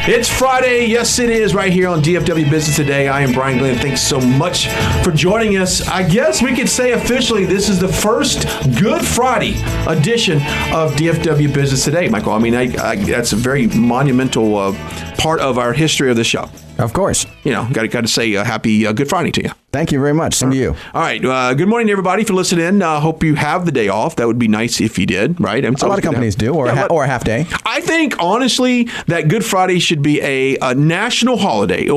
It's Friday. Yes, it is, right here on DFW Business Today. I am Brian Glenn. Thanks so much for joining us. I guess we could say officially this is the first Good Friday edition of DFW Business Today, Michael. I mean, that's a very monumental part of our history of the show. Of course. You know, got to say happy Good Friday to you. Thank you very much. Same to you. All right. Good morning, everybody. If you're listening in, hope you have the day off. That would be nice if you did, right? I mean, a lot of companies do, or a half day. I think, honestly, that Good Friday should be a national holiday.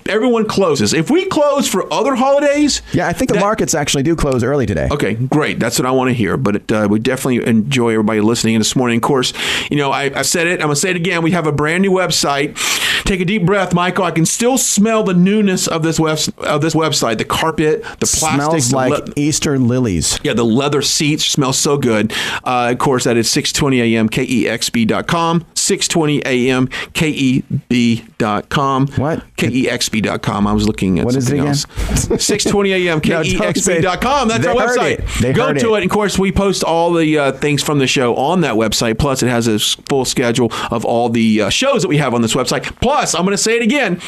Everyone closes. If we close for other holidays... Yeah, I think the markets actually do close early today. Okay, great. That's what I want to hear. But we definitely enjoy everybody listening in this morning. Of course, you know, I said it. I'm going to say it again. We have a brand new website. Take a deep breath, Michael. I can still smell the newness of this website. The carpet, the plastic. Smells like Easter lilies. Yeah, the leather seats smell so good. Of course, that is 620 AM KEXB.com. 620 AM KEB.com. What? KEXB.com. I was looking at something else. 620 AM KEXB.com. That's our website. Go to it. And of course, we post all the things from the show on that website. Plus, it has a full schedule of all the shows that we have on this website. Plus, I'm going to say it again.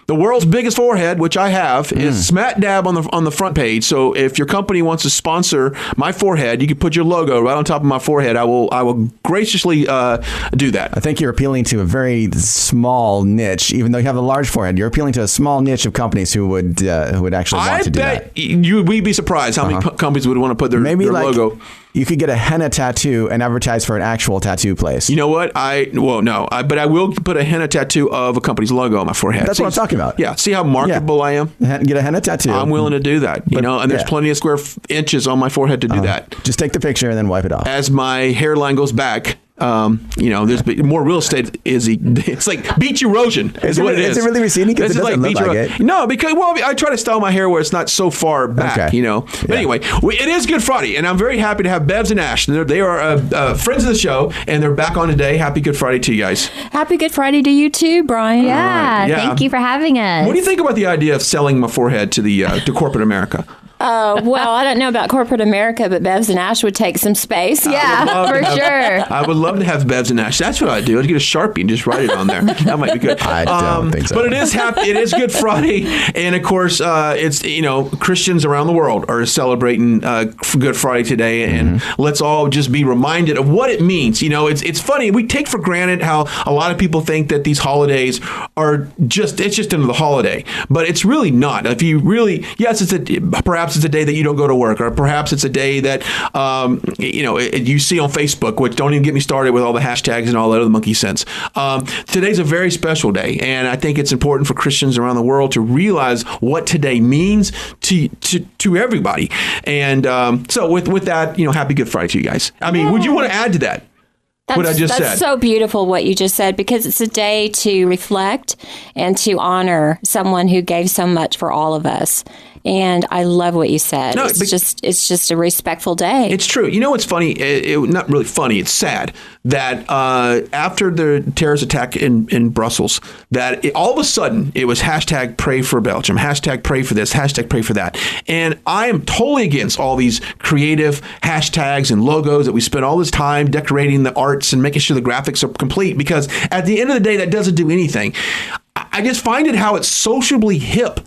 The world's biggest forehead, which I have, is smack dab on the front page. So if your company wants to sponsor my forehead, you can put your logo right on top of my forehead. I will graciously do that. I think you're appealing to a very small niche, even though you have a large forehead. You're appealing to a small niche of companies who would actually want to do that. I bet we'd be surprised how many companies would want to put their logo. You could get a henna tattoo and advertise for an actual tattoo place. You know what? But I will put a henna tattoo of a company's logo on my forehead. That's what I'm talking about. Yeah. See how marketable I am? Get a henna tattoo. I'm willing to do that. And there's plenty of square inches on my forehead to do that. Just take the picture and then wipe it off. As my hairline goes back, there's more real estate. It's like beach erosion is what it is. Is it really receding? Because it doesn't look like it. No, because I try to style my hair where it's not so far back. Okay. But anyway, it is Good Friday, and I'm very happy to have Bevs and Ash. They are friends of the show, and they're back on today. Happy Good Friday to you guys. Happy Good Friday to you too, Brian. Yeah. Thank you for having us. What do you think about the idea of selling my forehead to to corporate America? Well, I don't know about corporate America, but Bevs and Ash would take some space. Yeah, for sure. I would love to have Bevs and Ash. That's what I'd do. I'd get a Sharpie and just write it on there. That might be good. I don't think so. But it is Good Friday. And of course, it's, Christians around the world are celebrating Good Friday today. And let's all just be reminded of what it means. It's funny. We take for granted how a lot of people think that these holidays are it's just another holiday. But it's really not. If you really, yes, perhaps it's a day that you don't go to work, or perhaps it's a day that you see on Facebook, which don't even get me started with all the hashtags and all that other monkey sense. Today's a very special day, and I think it's important for Christians around the world to realize what today means to everybody. And so with that, happy Good Friday to you guys. I mean, would you want to add to that? What I just said. That's so beautiful what you just said, because it's a day to reflect and to honor someone who gave so much for all of us. And I love what you said. No, it's just a respectful day. It's true. You know what's funny? Not really funny. It's sad that after the terrorist attack in Brussels, that all of a sudden it was hashtag pray for Belgium, hashtag pray for this, hashtag pray for that. And I am totally against all these creative hashtags and logos that we spend all this time decorating the arts and making sure the graphics are complete, because at the end of the day, that doesn't do anything. I just find it how it's sociably hip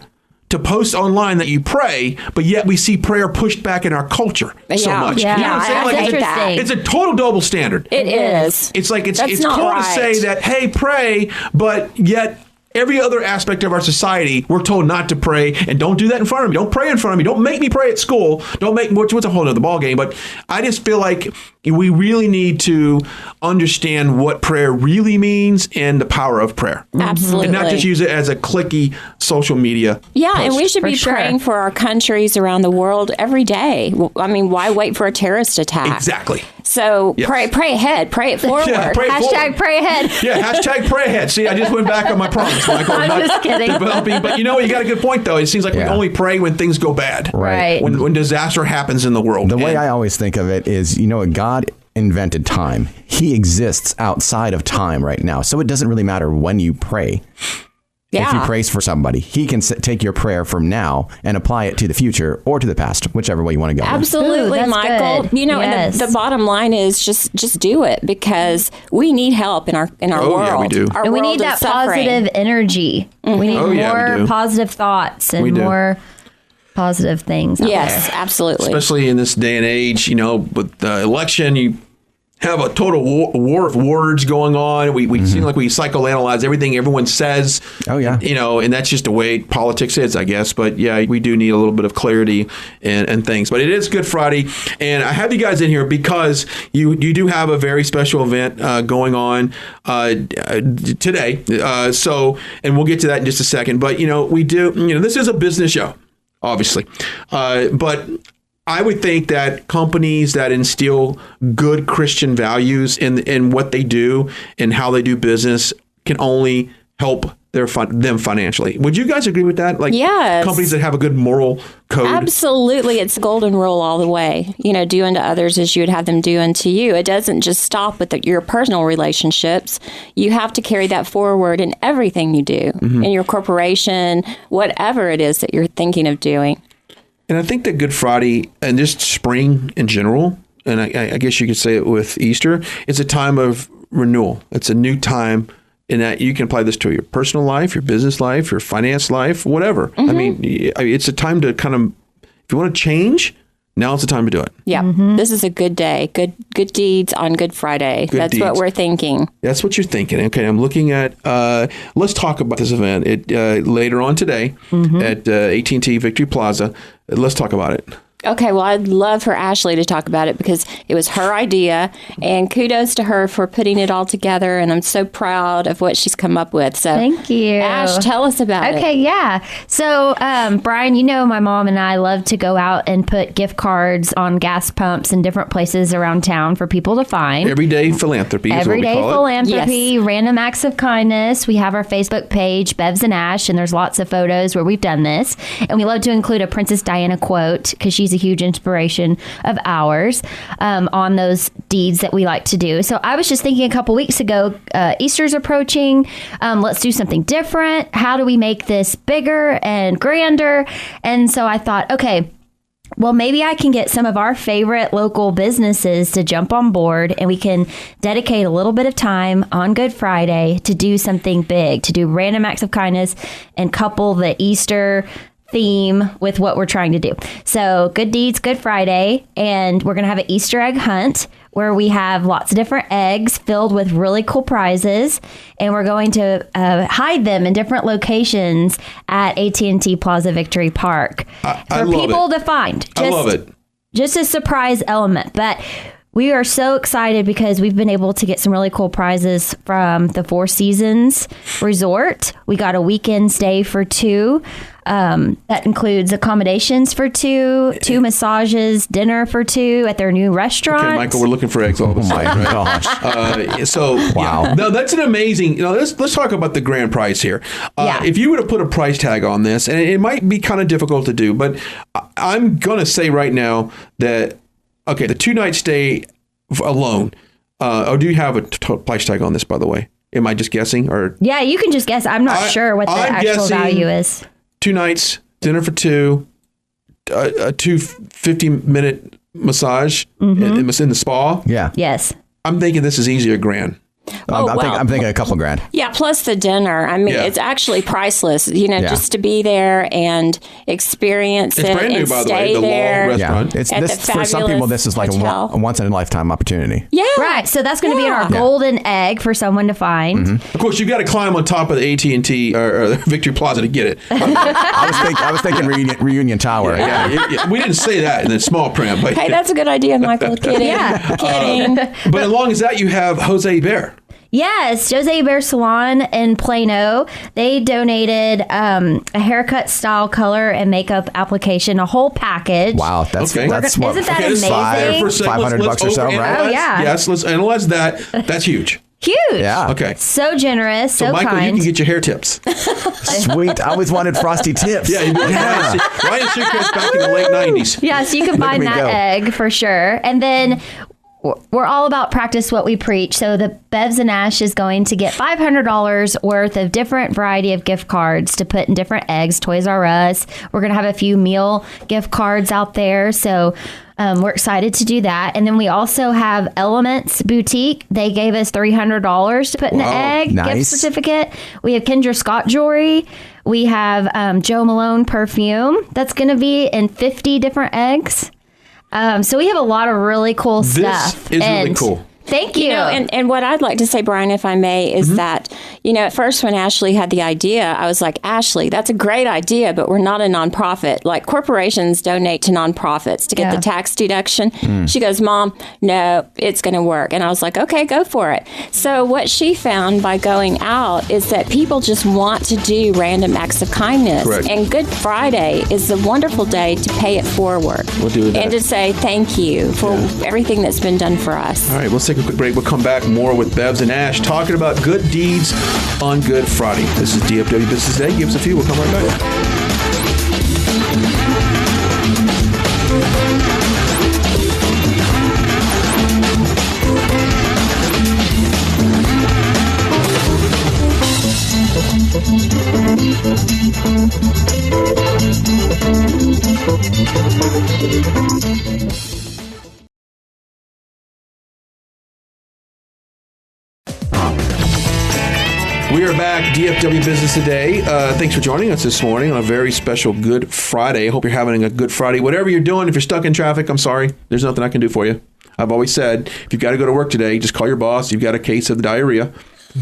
to post online that you pray, but yet we see prayer pushed back in our culture so much. Yeah, you know what I'm saying? interesting. It's a total double standard. It is. It's like it's cool to say that, hey, pray, but yet every other aspect of our society, we're told not to pray, and don't do that in front of me. Don't pray in front of me. Don't make me pray at school. Don't make what's a whole other ballgame. But I just feel like we really need to understand what prayer really means and the power of prayer. Absolutely. And not just use it as a clicky social media post. And we should be praying for our countries around the world every day. I mean, why wait for a terrorist attack? Exactly. So pray ahead. Pray it forward. Hashtag pray ahead. Yeah, hashtag pray ahead. See, I just went back on my promise, Michael. I'm just kidding. But you got a good point, though. It seems like we only pray when things go bad. Right. When disaster happens in the world. The way I always think of it is, God invented time. He exists outside of time right now. So it doesn't really matter when you pray. Yeah. If you praise for somebody, he can take your prayer from now and apply it to the future or to the past, whichever way you want to go. Absolutely, Ooh, Michael. good. And the bottom line is just do it, because we need help in our world. Yeah, we do. Our And we world need is that suffering. positive energy. We need we more do. positive thoughts and more positive things. out Yes, there. absolutely. Especially in this day and age, with the election, you have a total war of words going on. We seem like we psychoanalyze everything everyone says. Oh, yeah. And that's just the way politics is, I guess. But yeah, we do need a little bit of clarity and things. But it is Good Friday, and I have you guys in here because you do have a very special event going on today. And we'll get to that in just a second. But we do. This is a business show, obviously, but I would think that companies that instill good Christian values in what they do and how they do business can only help them financially. Would you guys agree with that? Like, yes. Companies that have a good moral code? Absolutely. It's the golden rule all the way. Do unto others as you would have them do unto you. It doesn't just stop with your personal relationships. You have to carry that forward in everything you do, in your corporation, whatever it is that you're thinking of doing. And I think that Good Friday and just spring in general, and I guess you could say it with Easter, it's a time of renewal. It's a new time in that you can apply this to your personal life, your business life, your finance life, whatever. I mean, it's a time to kind of, if you want to change, now's the time to do it. Yeah. This is a good day. Good deeds on Good Friday. That's what we're thinking. That's what you're thinking. Okay, I'm looking at, let's talk about this event later on today at AT&T Victory Plaza. Let's talk about it. Okay, well, I'd love for Ashley to talk about it because it was her idea, and kudos to her for putting it all together, and I'm so proud of what she's come up with. So, thank you. Ash, tell us about it. Okay, yeah. So, Brian, my mom and I love to go out and put gift cards on gas pumps in different places around town for people to find. Everyday philanthropy is what we Everyday call it. philanthropy, Yes. random acts of kindness. We have our Facebook page, Bevs and Ash, and there's lots of photos where we've done this. And we love to include a Princess Diana quote because she's a huge inspiration of ours on those deeds that we like to do. So I was just thinking a couple weeks ago, Easter's approaching. Let's do something different. How do we make this bigger and grander? And so I thought, okay, well, maybe I can get some of our favorite local businesses to jump on board, and we can dedicate a little bit of time on Good Friday to do something big, to do random acts of kindness and couple the Easter theme with what we're trying to do. So Good Deeds, Good Friday, and we're going to have an Easter egg hunt where we have lots of different eggs filled with really cool prizes, and we're going to hide them in different locations at AT&T Plaza Victory Park for people to find. I love it. Just a surprise element, but we are so excited because we've been able to get some really cool prizes from the Four Seasons Resort. We got a weekend stay for two. That includes accommodations for two massages, dinner for two at their new restaurant. Okay, Michael, we're looking for eggs all the time. Gosh. Wow. Yeah. No, that's an amazing. Let's talk about the grand prize here. If you were to put a price tag on this, and it might be kind of difficult to do, but I'm going to say right now that the 2-night stay alone. Do you have a price tag on this, by the way? Am I just guessing? Or yeah, you can just guess. I'm not sure what the actual value is. 2 nights, dinner for two, a 50-minute massage in the spa. Yeah. Yes. I'm thinking this is easier $1,000. I'm thinking a couple grand. Yeah, plus the dinner. I mean, it's actually priceless, just to be be and experience it. It's brand new, and by the stay way, the there. Law Restaurant. For some people, this is like a once-in-a-lifetime opportunity. Yeah. Right. So that's going to be in our golden egg for someone to find. Of course, you've got to climb on top of the AT&T or Victory Plaza to get it. I was thinking Reunion Tower. Yeah. We didn't say that in the small print. But hey, that's a good idea, Michael. Kidding. Kidding. But along as that, you have Jose Bear. Yes, Jose Bear Salon in Plano. They donated a haircut, style, color, and makeup application, a whole package. Wow, that's what? Isn't that amazing? $500 or so, right? Oh, yeah. Yes, let's analyze that. That's huge. Huge. Yeah. Okay. So generous, so Michael, kind. you can get your hair tips. Sweet. I always wanted frosty tips. Yeah. Ryan Seacrest back in the late 90s. Yeah, so you can find that egg for sure. And then we're all about practice what we preach. So the Bevs and Ash is going to get $500 worth of different variety of gift cards to put in different eggs, Toys R Us. We're going to have a few meal gift cards out there. So we're excited to do that. And then we also have Elements Boutique. They gave us $300 to put in the egg gift certificate. We have Kendra Scott jewelry. We have Joe Malone perfume. That's going to be in 50 different eggs. So we have a lot of really cool stuff. This is really cool. Thank you. And what I'd like to say, Brian, if I may, is that, at first when Ashley had the idea, I was like, Ashley, that's a great idea, but we're not a nonprofit. Like corporations donate to nonprofits to get the tax deduction. She goes, Mom, no, it's going to work. And I was like, okay, go for it. So what she found by going out is that people just want to do random acts of kindness. Correct. And Good Friday is a wonderful day to pay it forward. We'll do that. And to say thank you for everything that's been done for us. All right, we'll take a quick break. We'll come back more with Bevs and Ash talking about good deeds on Good Friday. This is DFW Business Day. Give us a few. We'll come right back. We are back, DFW Business Today. Thanks for joining us this morning on a very special Good Friday. I hope you're having a good Friday. Whatever you're doing, if you're stuck in traffic, I'm sorry. There's nothing I can do for you. I've always said, if you've got to go to work today, just call your boss. You've got a case of the diarrhea.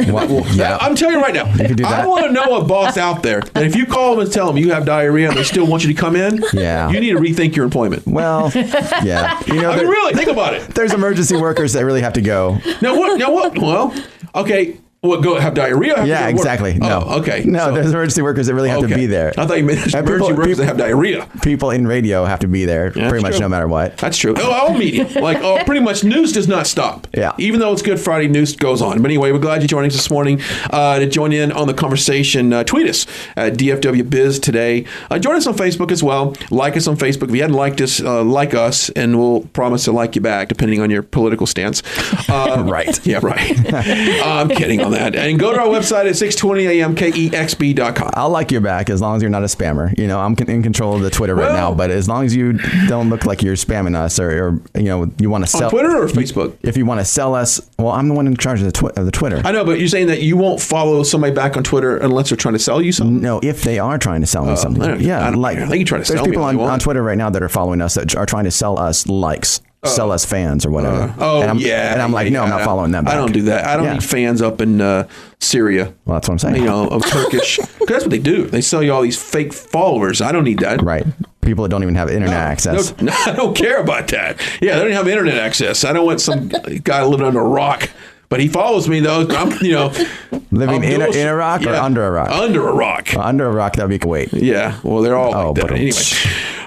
I'm telling you right now, I want to know a boss out there that if you call them and tell them you have diarrhea and they still want you to come in, you need to rethink your employment. Well, yeah. Really, think about it. There's emergency workers that really have to go. Now what? Well, okay. What, go have diarrhea? Exactly. No. Oh, okay. No, there's emergency workers that really have to be there. I thought you meant emergency workers that have diarrhea. People in radio have to be there pretty much no matter what. That's true. All media. Pretty much news does not stop. Yeah. Even though it's Good Friday, news goes on. But anyway, we're glad you're joining us this morning. To join in on the conversation, tweet us at DFW Biz Today. Join us on Facebook as well. Like us on Facebook. If you hadn't liked us, like us, and we'll promise to like you back, depending on your political stance. Right. Yeah, right. I'm kidding on that. And go to our website at 620 AM, KEXB.com. I'll like your back as long as you're not a spammer. I'm in control of the Twitter right now, but as long as you don't look like you're spamming us or you want to sell. On Twitter or Facebook? If you want to sell us, well, I'm the one in charge of the Twitter. I know, but you're saying that you won't follow somebody back on Twitter unless they're trying to sell you something? No, if they are trying to sell me something. I think you try to sell me. There's people on Twitter right now that are following us that are trying to sell us likes. Sell us fans or whatever. And I'm like, no, I'm not following them back. I don't do that. I don't need fans up in Syria. Well, that's what I'm saying. Of Turkish. Because that's what they do. They sell you all these fake followers. I don't need that. Right. People that don't even have internet access. No, I don't care about that. Yeah, they don't have internet access. I don't want some guy living under a rock. But he follows me, though. I'm, living in a rock or under a rock? Under a rock. Under a rock, that would be great. Yeah. Well, they're all like that. Anyway.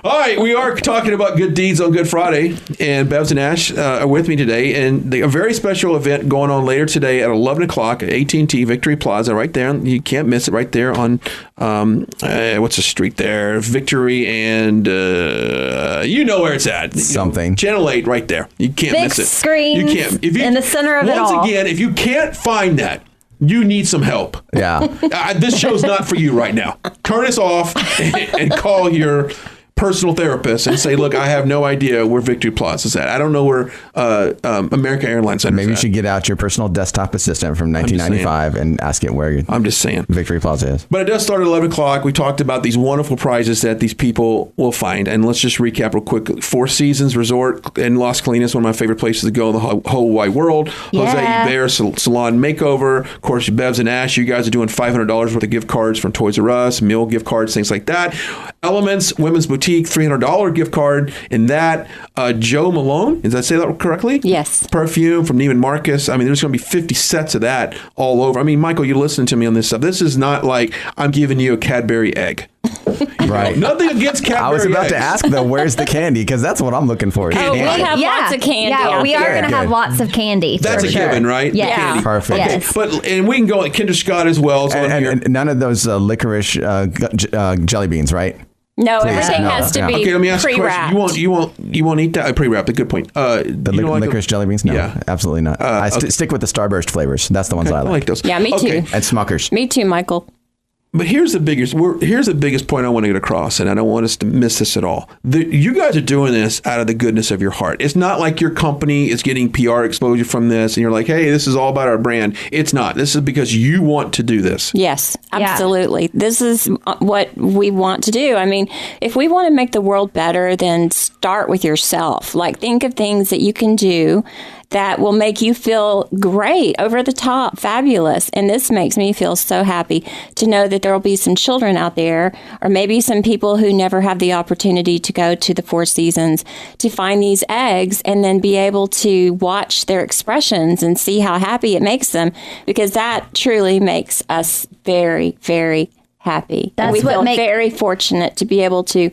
All right, we are talking about good deeds on Good Friday, and Bevs and Ash are with me today, and a very special event going on later today at 11 o'clock at AT&T Victory Plaza, right there. You can't miss it, right there on, what's the street there? Victory and, you know where it's at. Something. Channel 8 right there. You can't miss it. Big screen in the center of it all. Once again, if you can't find that, you need some help. Yeah. This show's not for you right now. Turn us off and call your personal therapist and say, look, I have no idea where Victory Plaza is at. I don't know where American Airlines Center is. Maybe you should get out your personal desktop assistant from 1995 and ask it where I'm just saying Victory Plaza is. But it does start at 11 o'clock. We talked about these wonderful prizes that these people will find. And let's just recap real quick. Four Seasons Resort in Las Colinas, one of my favorite places to go in the whole wide world. Yeah. Jose Bear Salon Makeover. Of course, Bevs and Ash, you guys are doing $500 worth of gift cards from Toys R Us, meal gift cards, things like that. Elements Women's Boutique, $300 gift card in that. Joe Malone, did I say that correctly? Yes. Perfume from Neiman Marcus. I mean, there's going to be 50 sets of that all over. I mean, Michael, you listen to me on this stuff. This is not like I'm giving you a Cadbury egg. Right. Nothing against Cadbury I was about eggs. to ask, though, where's the candy? Because that's what I'm looking for. We have lots of candy. Yeah, we are going to have lots of candy. That's a given, right? Yeah. Candy. Perfect. Okay. Yes. And we can go like Kinder Scott as well. And none of those licorice jelly beans, right? No, everything has to be okay, let me ask you a pre-wrapped. question. You won't eat that pre-wrapped. A good point. The licorice jelly beans? No, Yeah. absolutely not. I stick with the Starburst flavors. That's the ones I like. I like those. Yeah, me too. And Smuckers. Me too, Michael. But here's the biggest point I want to get across, and I don't want us to miss this at all. You guys are doing this out of the goodness of your heart. It's not like your company is getting PR exposure from this, and you're like, hey, this is all about our brand. It's not. This is because you want to do this. Yes, absolutely. Yeah. This is what we want to do. I mean, if we want to make the world better, then start with yourself. Like, think of things that you can do that will make you feel great, over the top, fabulous. And this makes me feel so happy to know that there will be some children out there, or maybe some people who never have the opportunity to go to the Four Seasons, to find these eggs and then be able to watch their expressions and see how happy it makes them, because that truly makes us very, very happy. That's and we what feel very fortunate to be able to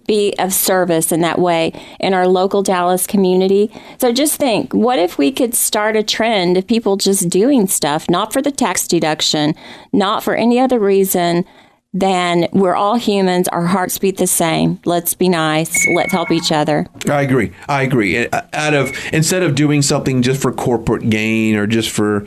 be of service in that way in our local Dallas community. So just think, what if we could start a trend of people just doing stuff, not for the tax deduction, not for any other reason than we're all humans, our hearts beat the same. Let's be nice. Let's help each other. I agree. Instead of doing something just for corporate gain, or just for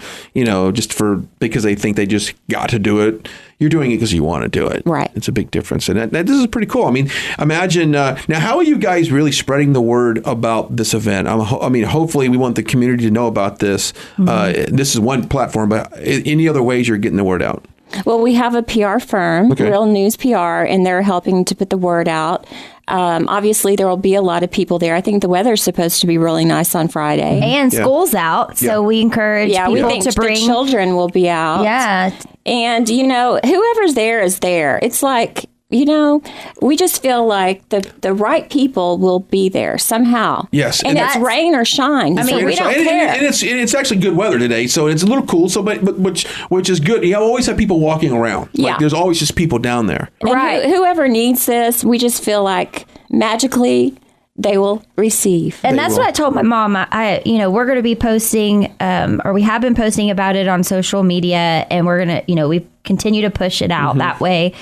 because they think they just got to do it, you're doing it because you want to do it. Right. It's a big difference. And this is pretty cool. I mean, imagine, now, how are you guys really spreading the word about this event? Hopefully we want the community to know about this. Mm-hmm. This is one platform, but any other ways you're getting the word out? Well, we have a PR firm, Real News PR, and they're helping to put the word out. Obviously, there will be a lot of people there. I think the weather's supposed to be really nice on Friday. And school's out, so we encourage people we think to bring... the children will be out. Yeah. And, whoever's there is there. It's like, we just feel like the right people will be there somehow. Yes. And it's rain or shine. I mean, we don't care. And it's actually good weather today, so it's a little cool. So, but which is good. You always have people walking around. Like, there's always just people down there. And right. Whoever needs this, we just feel like magically they will receive. And that's what I told my mom. We're going to be posting, or we have been posting about it on social media, and we're going to, we continue to push it out that way.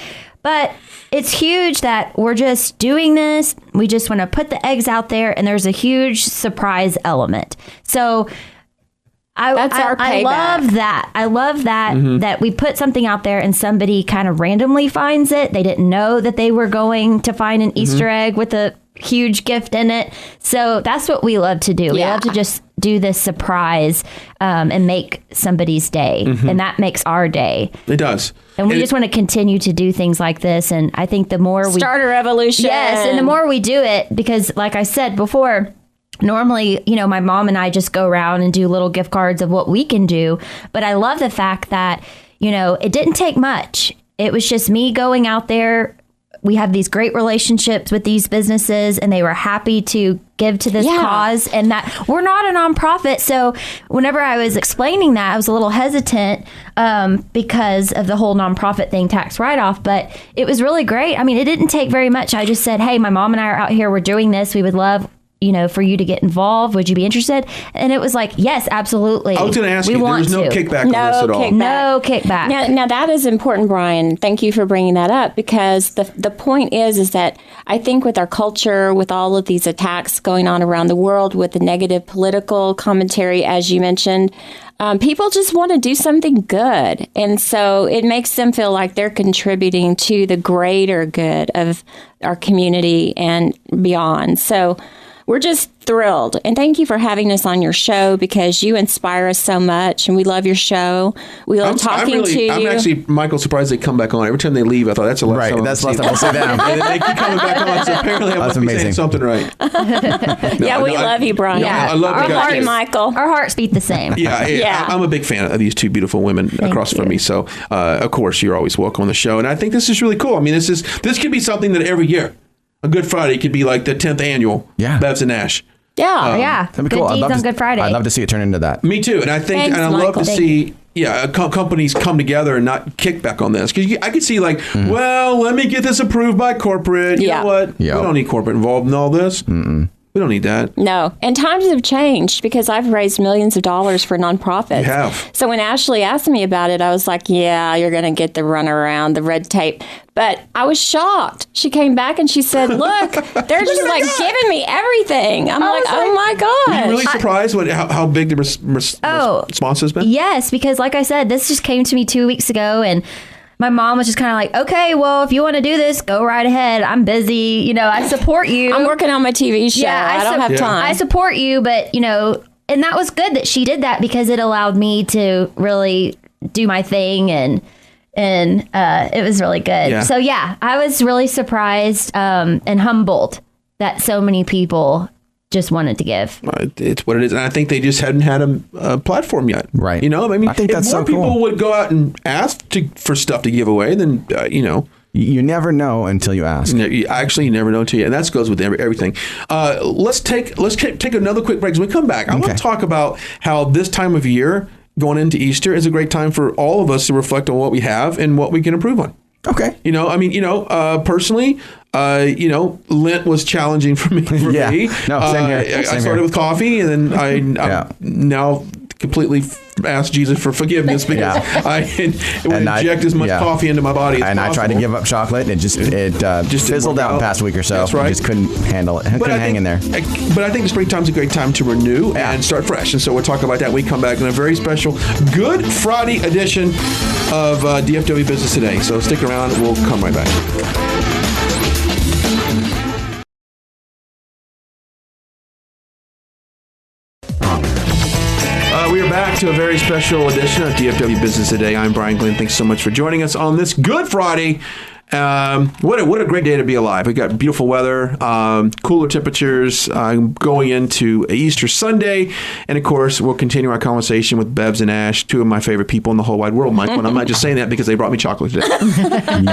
But it's huge that we're just doing this. We just want to put the eggs out there, and there's a huge surprise element. So I love that. I love that, that we put something out there and somebody kind of randomly finds it. They didn't know that they were going to find an Easter egg with a huge gift in it. So that's what we love to do. Yeah. We love to just do this surprise and make somebody's day. And that makes our day. It does. And we just want to continue to do things like this. And I think the more we... Start a revolution. Yes. And the more we do it, because like I said before, normally, my mom and I just go around and do little gift cards of what we can do. But I love the fact that, it didn't take much. It was just me going out there. We have these great relationships with these businesses, and they were happy to give to this cause, and that we're not a nonprofit. So whenever I was explaining that, I was a little hesitant because of the whole nonprofit thing, tax write-off, but it was really great. I mean, it didn't take very much. I just said, hey, my mom and I are out here. We're doing this. We would love for you to get involved. Would you be interested? And it was like, yes, absolutely. I was going to ask you, there's no kickback on this at all. No kickback. Now that is important, Brian. Thank you for bringing that up, because the point is that I think with our culture, with all of these attacks going on around the world, with the negative political commentary, as you mentioned, people just want to do something good. And so it makes them feel like they're contributing to the greater good of our community and beyond. So we're just thrilled. And thank you for having us on your show, because you inspire us so much, and we love your show. We love talking to you. I'm actually, Michael, surprised they come back on. Every time they leave, I thought that's the last time. That's the last time I'll see them. And they keep coming back on, so apparently I must be saying something right. We love you, Brian. I love you guys. Michael. Our hearts beat the same. Yeah. I'm a big fan of these two beautiful women across from me. So, of course, you're always welcome on the show. And I think this is really cool. I mean, this could be something that every year, a Good Friday could be like the 10th annual Bevs and Ash. That'd be cool. Good deeds on Good Friday. I'd love to see it turn into that. Me too. And I think, and I love to see, companies come together and not kick back on this. Because I could see well, let me get this approved by corporate. You know what? We don't need corporate involved in all this. We don't need that. No. And times have changed because I've raised millions of dollars for nonprofits. You have. So when Ashley asked me about it, I was like, yeah, you're going to get the runaround, the red tape. But I was shocked. She came back and she said, look, they're just like giving me everything. I'm like, oh my gosh. Were you really surprised how big the response has been? Yes, because like I said, this just came to me 2 weeks ago, and my mom was just kind of like, okay, well, if you want to do this, go right ahead. I'm busy. You know, I support you. I'm working on my TV show. Yeah, I don't have time. I support you, but, you know, and that was good that she did that because it allowed me to really do my thing, and it was really good. Yeah. So, yeah, I was really surprised and humbled that so many people just wanted to give. It's what it is. And I think they just hadn't had a platform yet. Right. You know, I mean, I think that's if more people would go out and ask for stuff to give away, then, you know. You never know until you ask. You never know until you, and that goes with everything. Let's take another quick break. As we come back, I want to talk about how this time of year, going into Easter, is a great time for all of us to reflect on what we have and what we can improve on. Okay. You know, I mean, you know, personally, you know, Lent was challenging for me. Yeah. No, same here. I started with coffee, and then I'm now completely ask Jesus for forgiveness because I would inject as much coffee into my body as possible. I tried to give up chocolate, and it just fizzled out in the past week or so. That's right. I just couldn't handle it. Couldn't hang in there. But I think the springtime's a great time to renew and start fresh. And so we'll talk about that when we come back in a very special Good Friday edition of DFW Business Today. So stick around. We'll come right back. We are back to a very special edition of DFW Business Today. I'm Brian Glenn. Thanks so much for joining us on this Good Friday. What a great day to be alive. We got beautiful weather, cooler temperatures going into Easter Sunday. And of course, we'll continue our conversation with Bevs and Ash, two of my favorite people in the whole wide world, Mike. And I'm not just saying that because they brought me chocolate today.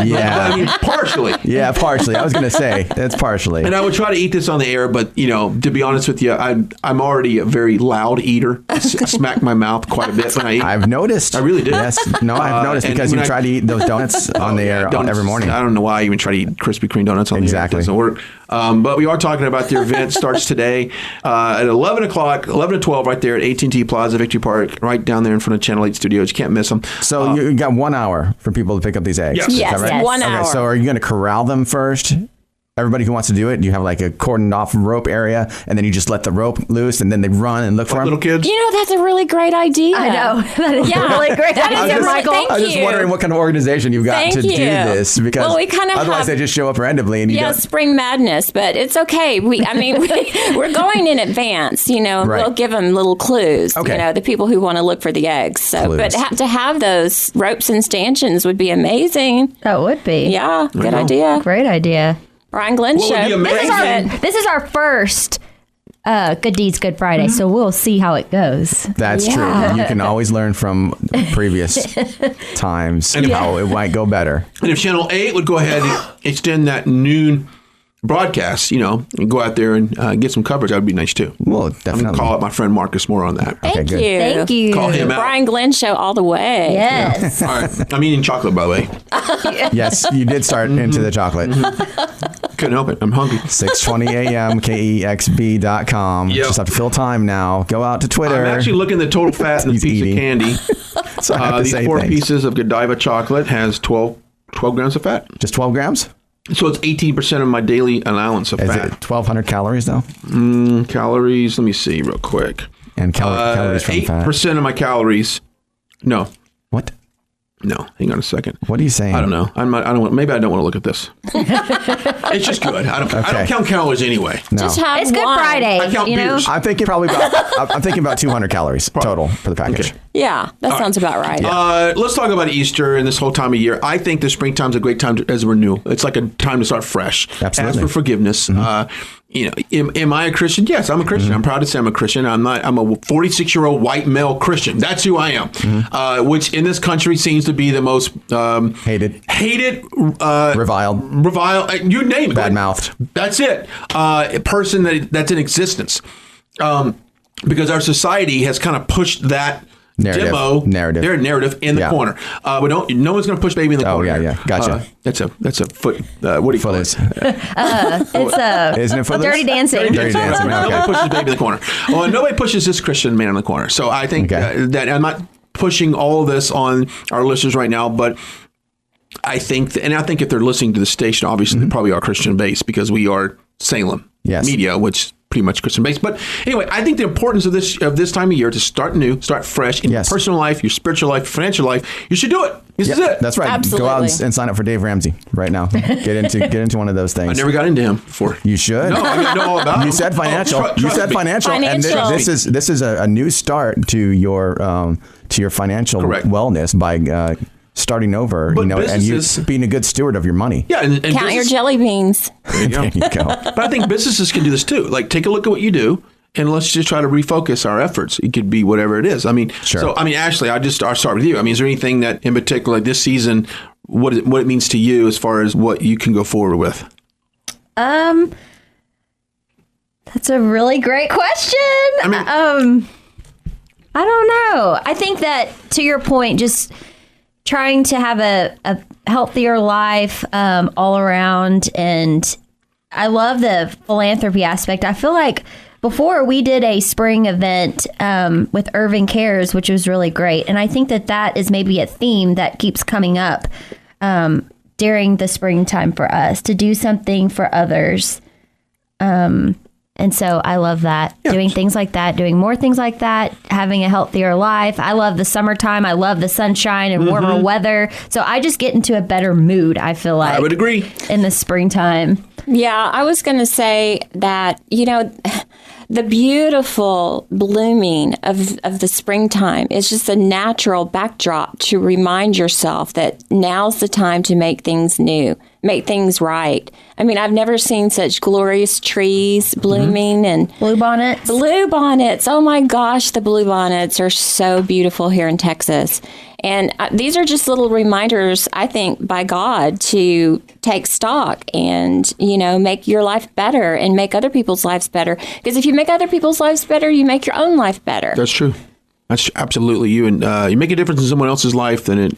Yeah. I mean, partially. Yeah, partially. I was going to say, that's partially. And I would try to eat this on the air, but, you know, to be honest with you, I'm already a very loud eater. I smack my mouth quite a bit when I eat. I've noticed. I really do. Yes. No, I've noticed because you try to eat those donuts on the air every morning. I don't know why I even try to eat Krispy Kreme donuts on the air. It doesn't work. But we are talking about the event. Starts today at 11 o'clock, 11 to 12 right there at AT&T Plaza, Victory Park, right down there in front of Channel 8 Studios. You can't miss them. So you got 1 hour for people to pick up these eggs. Yes, right? 1 hour. Okay, so are you going to corral them first? Everybody who wants to do it, you have like a cordoned off rope area, and then you just let the rope loose, and then they run and look for them. Little kids. You know, that's a really great idea. I know. That is a really great idea, Michael. I was just wondering what kind of organization you've got to do this, because we kind of otherwise they just show up randomly. And you don't. Spring madness, but it's okay. We're going in advance, you know, and we'll give them little clues, you know, the people who want to look for the eggs. So, but to have those ropes and stanchions would be amazing. That would be. Yeah, good idea. Great idea. Brian Glenn Show. This is our first Good Deeds Good Friday, so we'll see how it goes. That's true. You can always learn from previous times how it might go better. And if Channel 8 would go ahead and extend that noon broadcast, you know, and go out there and get some coverage, that would be nice too. Well, definitely. I'm going to call up my friend Marcus more on that. Thank you. Thank you. Call him out. Brian Glenn Show all the way. Yes. All right. I'm eating chocolate, by the way. Yes, you did start into the chocolate. Couldn't help it. I'm hungry. 6:20 a.m. KEXB.com. Yep. Just have to fill time now. Go out to Twitter. I'm actually looking at the total fat in the piece of candy. So I have to these say 4 things. pieces of Godiva chocolate has 12 grams of fat. Just 12 grams? So it's 18% of my daily allowance of Is fat. it 1,200 calories, though? Calories, let me see real quick. And calories from fat. 8% of my calories. No. What? No, hang on a second. What are you saying? I don't know. Maybe I don't want to look at this. It's just good. I don't count calories anyway. No. Just have It's Good one. Friday. I count beers. I'm thinking about 200 calories total for the package. Okay. Yeah, that sounds about right. Let's talk about Easter and this whole time of year. I think the springtime's a great time as a renewal. It's like a time to start fresh. Absolutely. Ask for forgiveness. You know, am I a Christian? Yes, I'm a Christian. I'm proud to say I'm a Christian. I'm a 46-year-old white male Christian. That's who I am. Which in this country seems to be the most hated, reviled. You name it. Bad-mouthed. That's it. A person that's in existence. Because our society has kind of pushed that narrative. Their narrative in the corner. No one's going to push baby in the corner. Oh, yeah. Gotcha. That's a foot. What do you call it? Isn't it Footloose? Dirty Dancing. Dirty Dancing. Okay. Nobody pushes baby in the corner. Well, nobody pushes this Christian man in the corner. So I think that I'm not pushing all of this on our listeners right now, but I think if they're listening to the station, obviously they probably are Christian based because we are Salem Media, which pretty much Christian based. But anyway, I think the importance of this time of year to start new, start fresh in your personal life, your spiritual life, your financial life. You should do it. This is it. That's right. Absolutely. Go out and sign up for Dave Ramsey right now. Get into one of those things. I never got into him before. You should. No, I know all about him. You said financial. You said financial. And this is a new start to your financial wellness by starting over, and you being a good steward of your money. Yeah, and count your jelly beans. There you go. But I think businesses can do this too. Like, take a look at what you do, and let's just try to refocus our efforts. It could be whatever it is. I mean, So, Ashley, I'll start with you. I mean, is there anything that in particular this season, what it means to you as far as what you can go forward with? That's a really great question. I don't know. I think that, to your point, just trying to have a healthier life all around. And I love the philanthropy aspect. I feel like before we did a spring event with Irving Cares, which was really great. And I think that is maybe a theme that keeps coming up during the springtime for us, to do something for others. And so I love that, doing things like that, doing more things like that, having a healthier life. I love the summertime. I love the sunshine and warmer weather. So I just get into a better mood, I feel like. I would agree. In the springtime. Yeah, I was going to say that, the beautiful blooming of the springtime is just a natural backdrop to remind yourself that now's the time to make things new, make things right. I mean, I've never seen such glorious trees blooming and bluebonnets. Bluebonnets. Oh my gosh, the bluebonnets are so beautiful here in Texas. And these are just little reminders, I think, by God to take stock and, make your life better and make other people's lives better. Because if you make other people's lives better, you make your own life better. That's true. That's absolutely you. And you make a difference in someone else's life, then it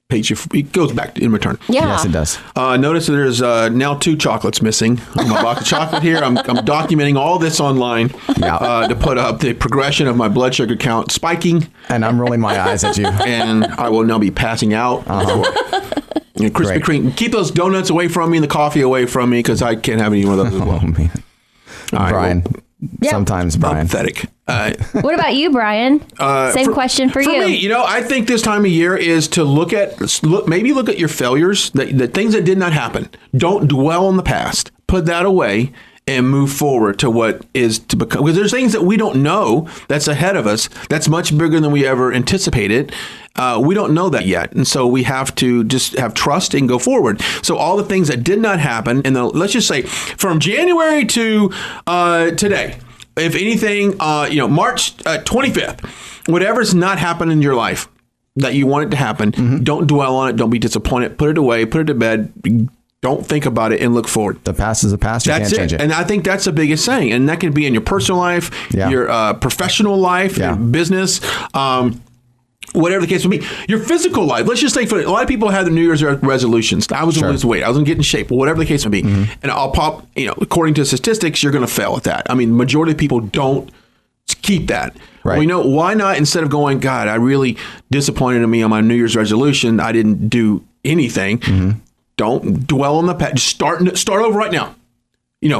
pays you. It goes back in return. Yeah. Yes, it does. Notice that there's now 2 chocolates missing. On my box of chocolate here. I'm documenting all this online to put up the progression of my blood sugar count spiking. And I'm rolling my eyes at you. And I will now be passing out. Krispy Kreme. Keep those donuts away from me and the coffee away from me because I can't have any more of those as well. Oh, man. Brian. Sometimes, Brian. Pathetic. What about you, Brian? Same question for you. For me, I think this time of year is to look at your failures, the things that did not happen. Don't dwell on the past. Put that away and move forward to what is to become. Because there's things that we don't know that's ahead of us that's much bigger than we ever anticipated. We don't know that yet. And so we have to just have trust and go forward. So all the things that did not happen, and let's just say from January to today, if anything, March 25th, whatever's not happened in your life that you want it to happen, don't dwell on it. Don't be disappointed. Put it away. Put it to bed. Don't think about it and look forward. The past is the past. You can't change it. And I think that's the biggest thing. And that could be in your personal life, your professional life, your business, whatever the case may be. Your physical life. Let's just say a lot of people have their New Year's resolutions. I was going to lose weight. I was going to get in shape. Whatever the case may be. And I'll pop, according to statistics, you're going to fail at that. I mean, the majority of people don't keep that. Right. We know, why not, instead of going, God, I really disappointed in me on my New Year's resolution. I didn't do anything. Don't dwell on the past. Just start over right now.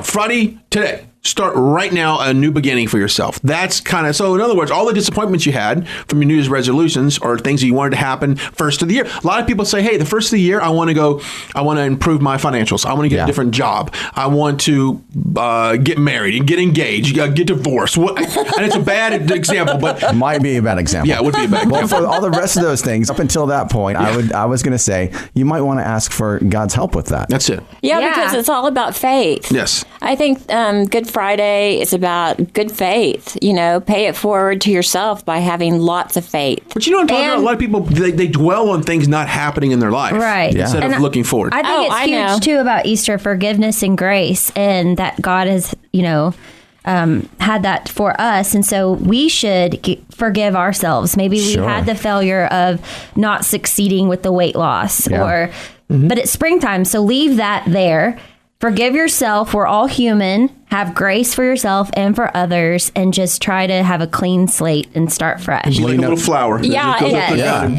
Friday, today. Start right now a new beginning for yourself. That's kind of, so in other words, all the disappointments you had from your New Year's resolutions or things that you wanted to happen first of the year. A lot of people say, hey, the first of the year, I want to improve my financials. I want to get a different job. I want to get married and get engaged, get divorced. And it's a bad example, but it might be a bad example. Yeah, it would be a bad example. Well, for all the rest of those things, up until that point, I was going to say, you might want to ask for God's help with that. That's it. Yeah, because it's all about faith. Yes. I think Good Friday is about good faith. Pay it forward to yourself by having lots of faith. But what I'm talking about? A lot of people, they dwell on things not happening in their life. Right. Instead of looking forward. I think it's huge, too, about Easter, forgiveness and grace, and that God has, had that for us. And so we should forgive ourselves. Maybe we had the failure of not succeeding with the weight loss but it's springtime. So leave that there. Forgive yourself. We're all human. Have grace for yourself and for others, and just try to have a clean slate and start fresh. Like a little flower. Yeah.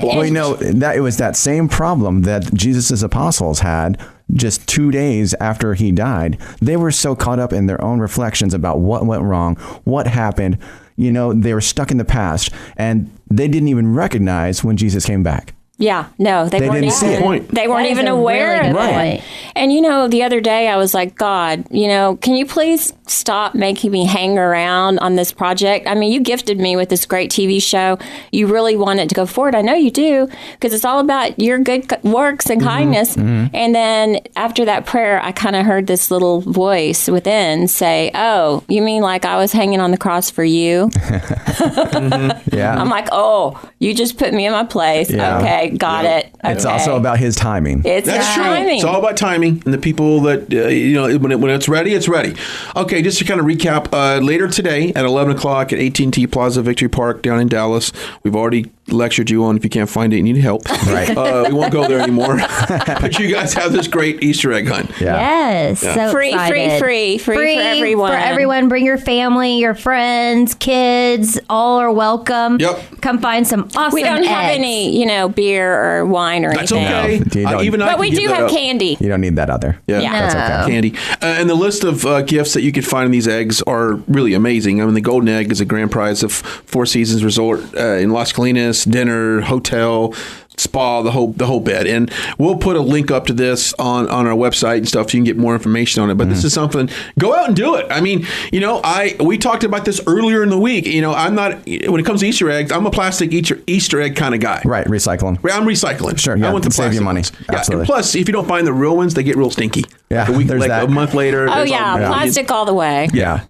Well, that it was that same problem that Jesus' apostles had just 2 days after he died. They were so caught up in their own reflections about what went wrong, what happened. They were stuck in the past, and they didn't even recognize when Jesus came back. Yeah, no, they weren't didn't see it. They weren't even aware of it. And the other day I was like, God, can you please stop making me hang around on this project? I mean, you gifted me with this great TV show. You really want it to go forward. I know you do, because it's all about your good works and kindness. Mm-hmm. And then after that prayer, I kind of heard this little voice within say, oh, you mean like I was hanging on the cross for you? Yeah. I'm like, oh, you just put me in my place. Yeah. Okay. Got it. Okay. It's also about his timing. That's timing. True. It's all about timing, and the people that when it's ready, it's ready. Okay, just to kind of recap, later today at 11 o'clock at AT&T Plaza Victory Park down in Dallas. We've already lectured you on if you can't find it, you need help. Right. We won't go there anymore. But you guys have this great Easter egg hunt. Yeah. Yes. Yeah. So free for everyone. For everyone. Bring your family, your friends, kids. All are welcome. Yep. Come find some awesome We don't have any, beer or wine or anything. That's okay. But we do have candy. You don't need that out there. Yeah. That's okay. Candy. And the list of gifts that you can find in these eggs are really amazing. I mean, the golden egg is a grand prize of Four Seasons Resort in Las Colinas, dinner, hotel, spa, the whole bed. And we'll put a link up to this on our website and stuff so you can get more information on it. But this is something, go out and do it. I mean, we talked about this earlier in the week. I'm not, when it comes to Easter eggs, I'm a plastic Easter egg kind of guy. Right, recycling. I'm recycling. Sure, yeah, I want the save you money. Yeah, absolutely. And plus, if you don't find the real ones, they get real stinky. Yeah, a month later. Oh, yeah, plastic all the way. Yeah.